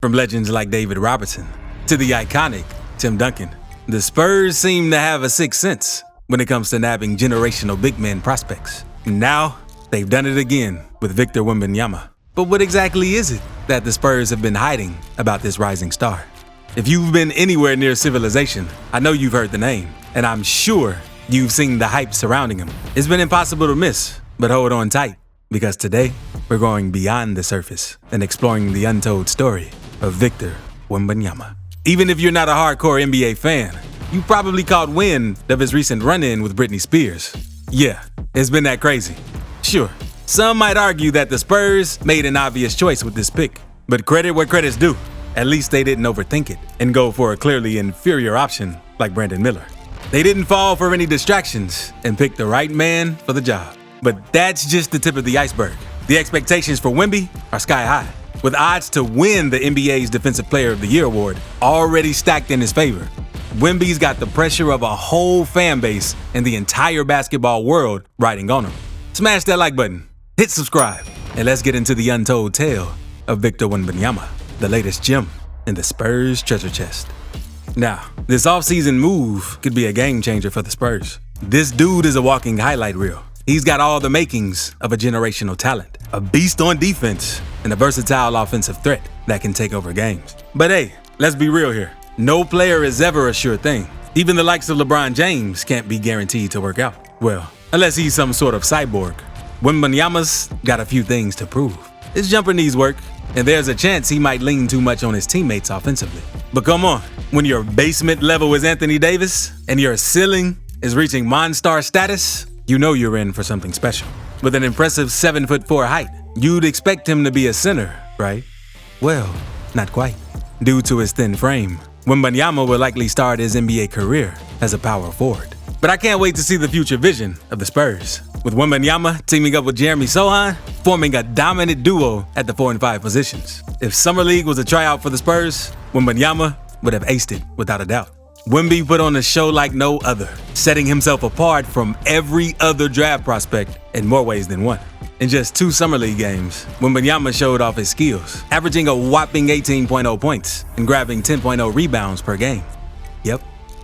From legends like David Robertson to the iconic Tim Duncan, the Spurs seem to have a sixth sense when it comes to nabbing generational big men prospects. And now, they've done it again with Victor Wembanyama. But what exactly is it that the Spurs have been hiding about this rising star? If you've been anywhere near civilization, I know you've heard the name, and I'm sure you've seen the hype surrounding him. It's been impossible to miss, but hold on tight, because today, we're going beyond the surface and exploring the untold story of Victor Wembanyama. Even if you're not a hardcore NBA fan, you probably caught wind of his recent run-in with Britney Spears. Yeah, it's been that crazy. Sure, some might argue that the Spurs made an obvious choice with this pick, but credit where credit's due. At least they didn't overthink it and go for a clearly inferior option like Brandon Miller. They didn't fall for any distractions and picked the right man for the job. But that's just the tip of the iceberg. The expectations for Wemby are sky high, with odds to win the NBA's Defensive Player of the Year award already stacked in his favor. Wemby's got the pressure of a whole fan base and the entire basketball world riding on him. Smash that like button, hit subscribe, and let's get into the untold tale of Victor Wembanyama, the latest gem in the Spurs treasure chest. Now, this offseason move could be a game changer for the Spurs. This dude is a walking highlight reel. He's got all the makings of a generational talent, a beast on defense, and a versatile offensive threat that can take over games. But hey, let's be real here. No player is ever a sure thing. Even the likes of LeBron James can't be guaranteed to work out. Well, unless he's some sort of cyborg. Wembanyama's got a few things to prove. His jumper needs work, and there's a chance he might lean too much on his teammates offensively. But come on, when your basement level is Anthony Davis and your ceiling is reaching Monstar status, you know you're in for something special. With an impressive 7'4" height, you'd expect him to be a center, right? Well, not quite. Due to his thin frame, Wembanyama will likely start his NBA career as a power forward. But I can't wait to see the future vision of the Spurs, with Wembanyama teaming up with Jeremy Sohan, forming a dominant duo at the 4 and 5 positions. If Summer League was a tryout for the Spurs, Wembanyama would have aced it without a doubt. Wemby put on a show like no other, setting himself apart from every other draft prospect in more ways than one. In just 2 Summer League games, Wembanyama showed off his skills, averaging a whopping 18.0 points and grabbing 10.0 rebounds per game. Yep,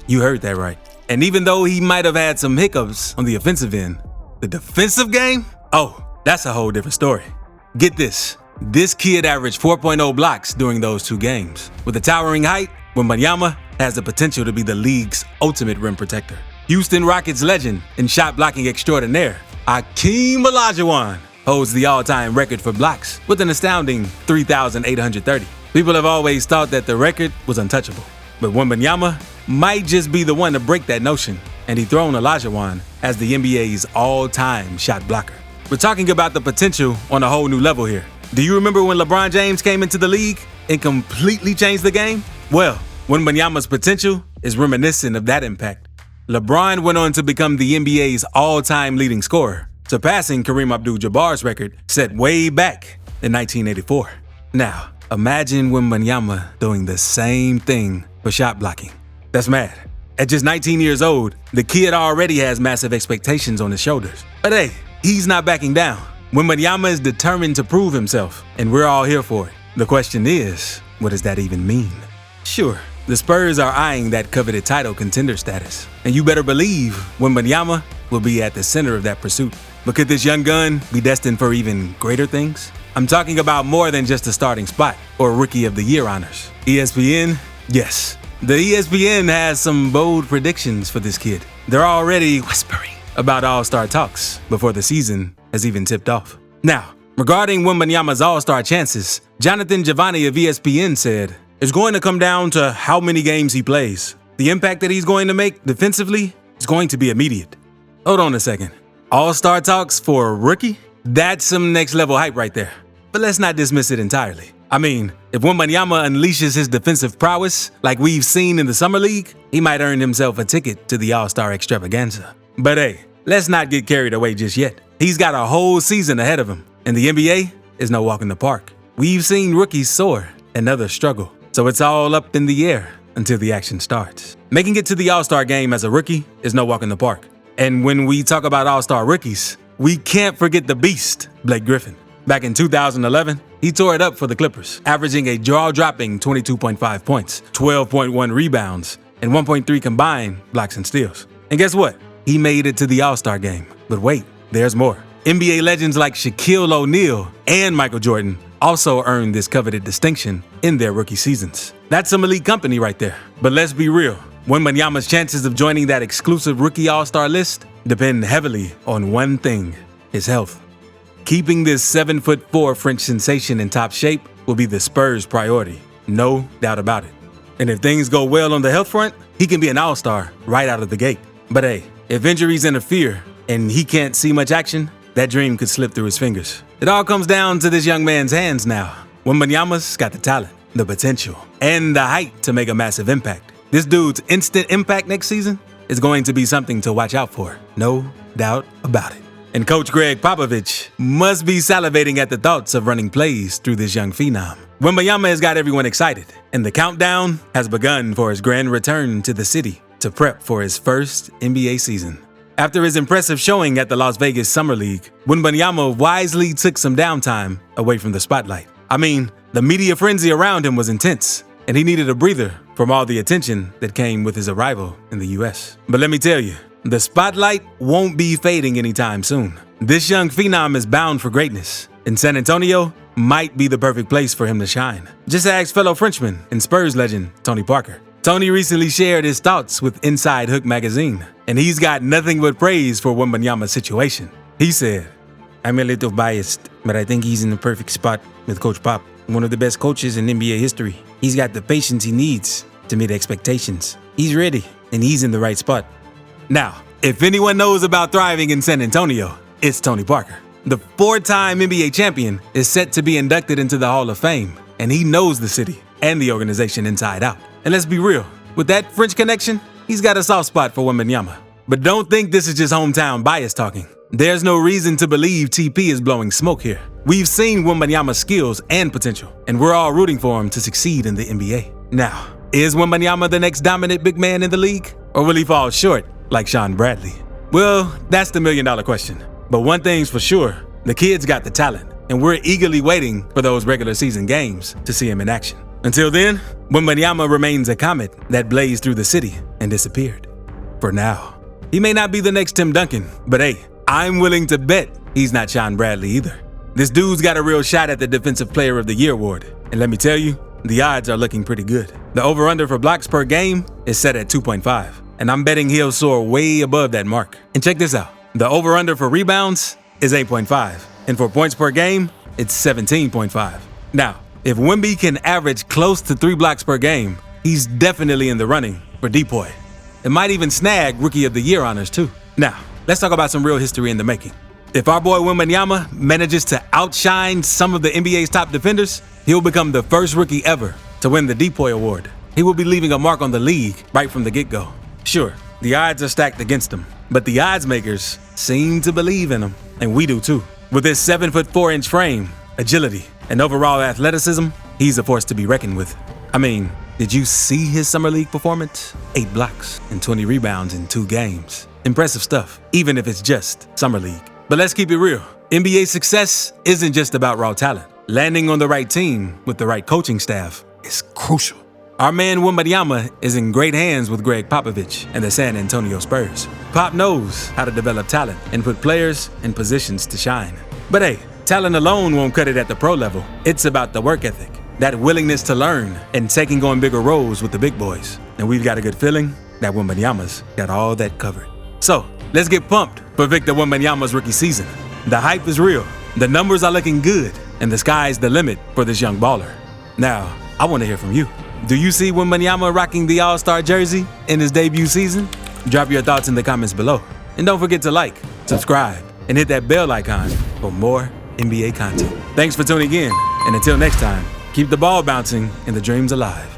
you heard that right. And even though he might have had some hiccups on the offensive end, the defensive game? Oh, that's a whole different story. Get this. This kid averaged 4.0 blocks during those 2 games. With a towering height, Wembanyama has the potential to be the league's ultimate rim protector. Houston Rockets legend and shot blocking extraordinaire, Hakeem Olajuwon, holds the all-time record for blocks with an astounding 3,830. People have always thought that the record was untouchable, but Wembanyama might just be the one to break that notion, and dethroned Olajuwon as the NBA's all-time shot blocker. We're talking about the potential on a whole new level here. Do you remember when LeBron James came into the league and completely changed the game? Well, Wembanyama's potential is reminiscent of that impact. LeBron went on to become the NBA's all-time leading scorer, surpassing Kareem Abdul-Jabbar's record set way back in 1984. Now, imagine Wembanyama doing the same thing for shot blocking. That's mad. At just 19 years old, the kid already has massive expectations on his shoulders. But hey, he's not backing down. Wembanyama is determined to prove himself, and we're all here for it. The question is, what does that even mean? Sure, the Spurs are eyeing that coveted title contender status, and you better believe Wembanyama will be at the center of that pursuit. But could this young gun be destined for even greater things? I'm talking about more than just a starting spot or Rookie of the Year honors. ESPN? Yes. The ESPN has some bold predictions for this kid. They're already whispering about all-star talks before the season has even tipped off. Now, regarding Wembanyama's all-star chances, Jonathan Giovanni of ESPN said, "It's going to come down to how many games he plays. The impact that he's going to make defensively is going to be immediate." Hold on a second. All-star talks for a rookie? That's some next-level hype right there. But let's not dismiss it entirely. I mean, if Wembanyama unleashes his defensive prowess like we've seen in the Summer League, he might earn himself a ticket to the All-Star extravaganza. But hey, let's not get carried away just yet. He's got a whole season ahead of him, and the NBA is no walk in the park. We've seen rookies soar and others struggle, so it's all up in the air until the action starts. Making it to the All-Star game as a rookie is no walk in the park. And when we talk about All-Star rookies, we can't forget the beast, Blake Griffin. Back in 2011, he tore it up for the Clippers, averaging a jaw-dropping 22.5 points, 12.1 rebounds, and 1.3 combined blocks and steals. And guess what? He made it to the All-Star game. But wait, there's more. NBA legends like Shaquille O'Neal and Michael Jordan also earned this coveted distinction in their rookie seasons. That's some elite company right there. But let's be real. Wembanyama's chances of joining that exclusive rookie All-Star list depend heavily on one thing: his health. Keeping this 7'4" French sensation in top shape will be the Spurs' priority, no doubt about it. And if things go well on the health front, he can be an all-star right out of the gate. But hey, if injuries interfere and he can't see much action, that dream could slip through his fingers. It all comes down to this young man's hands now. Wembanyama's got the talent, the potential, and the height to make a massive impact. This dude's instant impact next season is going to be something to watch out for, no doubt about it. And Coach Greg Popovich must be salivating at the thoughts of running plays through this young phenom. Wembanyama has got everyone excited, and the countdown has begun for his grand return to the city to prep for his first NBA season. After his impressive showing at the Las Vegas Summer League, Wembanyama wisely took some downtime away from the spotlight. I mean, the media frenzy around him was intense, and he needed a breather from all the attention that came with his arrival in the US. But let me tell you, the spotlight won't be fading anytime soon. This young phenom is bound for greatness, and San Antonio might be the perfect place for him to shine. Just ask fellow Frenchman and Spurs legend Tony Parker. Tony recently shared his thoughts with Inside Hook magazine, and he's got nothing but praise for Wembanyama's situation. He said, "I'm a little biased, but I think he's in the perfect spot with Coach Pop, one of the best coaches in NBA history. He's got the patience he needs to meet expectations. He's ready, and he's in the right spot." Now, if anyone knows about thriving in San Antonio, it's Tony Parker. The 4-time NBA champion is set to be inducted into the Hall of Fame, and he knows the city and the organization inside out. And let's be real, with that French connection, he's got a soft spot for Wembanyama. But don't think this is just hometown bias talking. There's no reason to believe TP is blowing smoke here. We've seen Wembanyama's skills and potential, and we're all rooting for him to succeed in the NBA. Now, is Wembanyama the next dominant big man in the league? Or will he fall short like Sean Bradley? Well, that's the million-dollar question. But one thing's for sure, the kid's got the talent, and we're eagerly waiting for those regular season games to see him in action. Until then, Wembanyama remains a comet that blazed through the city and disappeared. For now. He may not be the next Tim Duncan, but hey, I'm willing to bet he's not Sean Bradley either. This dude's got a real shot at the Defensive Player of the Year award, and let me tell you, the odds are looking pretty good. The over-under for blocks per game is set at 2.5, and I'm betting he'll soar way above that mark. And check this out. The over-under for rebounds is 8.5, and for points per game, it's 17.5. Now, if Wemby can average close to 3 blocks per game, he's definitely in the running for DPOY. It might even snag Rookie of the Year honors too. Now, let's talk about some real history in the making. If our boy Wembanyama manages to outshine some of the NBA's top defenders, he'll become the first rookie ever to win the DPOY award. He will be leaving a mark on the league right from the get-go. Sure, the odds are stacked against him, but the odds makers seem to believe in him, and we do too. With his 7'4" frame, agility, and overall athleticism, he's a force to be reckoned with. I mean, did you see his summer league performance? 8 blocks and 20 rebounds in 2 games. Impressive stuff, even if it's just summer league. But let's keep it real. NBA success isn't just about raw talent. Landing on the right team with the right coaching staff is crucial. Our man Wembanyama is in great hands with Greg Popovich and the San Antonio Spurs. Pop knows how to develop talent and put players in positions to shine. But hey, talent alone won't cut it at the pro level. It's about the work ethic, that willingness to learn, and taking on bigger roles with the big boys. And we've got a good feeling that Wembanyama's got all that covered. So, let's get pumped for Victor Wembanyama's rookie season. The hype is real, the numbers are looking good, and the sky's the limit for this young baller. Now, I want to hear from you. Do you see Wembanyama rocking the All-Star jersey in his debut season? Drop your thoughts in the comments below. And don't forget to like, subscribe, and hit that bell icon for more NBA content. Thanks for tuning in, and until next time, keep the ball bouncing and the dreams alive.